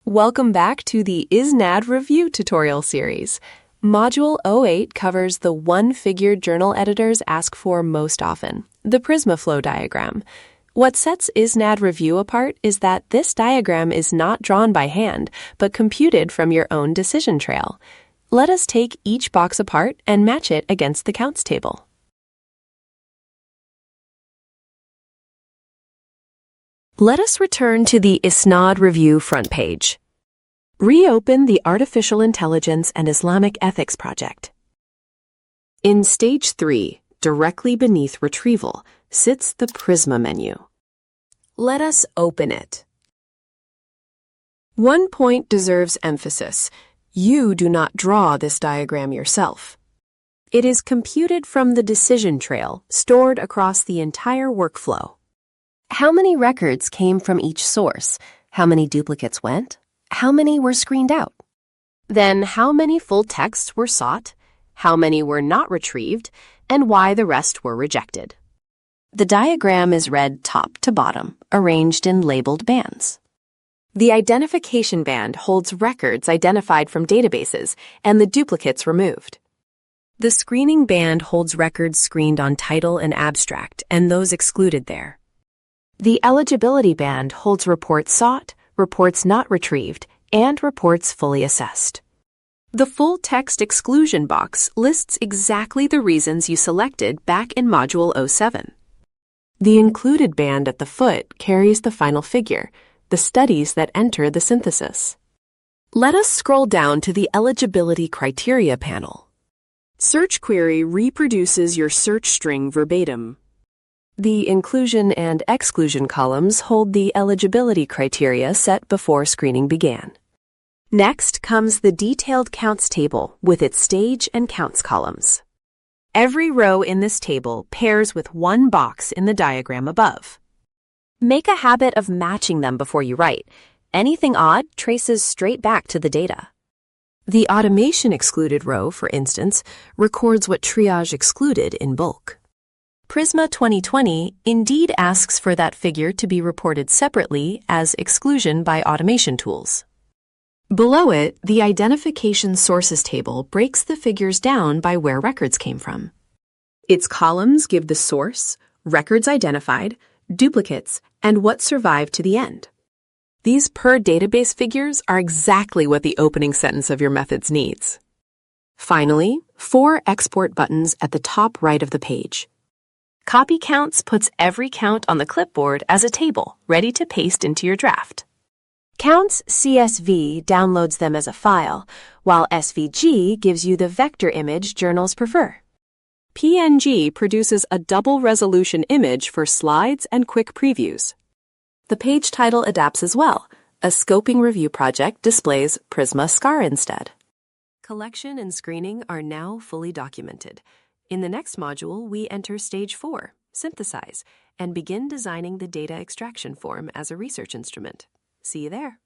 Welcome back to the ISNaD review tutorial series. Module 08 covers the one-figure journal editors ask for most often, the PRISMA flow diagram. What sets ISNaD review apart is that this diagram is not drawn by hand, but computed from your own decision trail. Let us take each box apart and match it against the counts table. Let us return to the ISNaD review front page. Reopen the Artificial Intelligence and Islamic Ethics project. In Stage 3, directly beneath Retrieval, sits the PRISMA menu. Let us open it. One point deserves emphasis. You do not draw this diagram yourself. It is computed from the decision trail stored across the entire workflow. How many records came from each source? How many duplicates went? How many were screened out? Then how many full texts were sought? How many were not retrieved? And why the rest were rejected? The diagram is read top to bottom, arranged in labeled bands. The identification band holds records identified from databases and the duplicates removed. The screening band holds records screened on title and abstract and those excluded there. The eligibility band holds reports sought, reports not retrieved, and reports fully assessed. The full text exclusion box lists exactly the reasons you selected back in Module 07. The included band at the foot carries the final figure, the studies that enter the synthesis. Let us scroll down to the Eligibility Criteria panel. Search query reproduces your search string verbatim. The inclusion and exclusion columns hold the eligibility criteria set before screening began. Next comes the detailed counts table with its stage and counts columns. Every row in this table pairs with one box in the diagram above. Make a habit of matching them before you write. Anything odd traces straight back to the data. The automation excluded row, for instance, records what triage excluded in bulk. PRISMA 2020 indeed asks for that figure to be reported separately as exclusion by automation tools. Below it, the Identification Sources table breaks the figures down by where records came from. Its columns give the source, records identified, duplicates, and what survived to the end. These per database figures are exactly what the opening sentence of your methods needs. Finally, 4 export buttons at the top right of the page. Copy Counts puts every count on the clipboard as a table, ready to paste into your draft. Counts CSV downloads them as a file, while SVG gives you the vector image journals prefer. PNG produces a double-resolution image for slides and quick previews. The page title adapts as well. A scoping review project displays PRISMA SCAR instead. Collection and screening are now fully documented. In the next module, we enter Stage 4, Synthesize, and begin designing the data extraction form as a research instrument. See you there.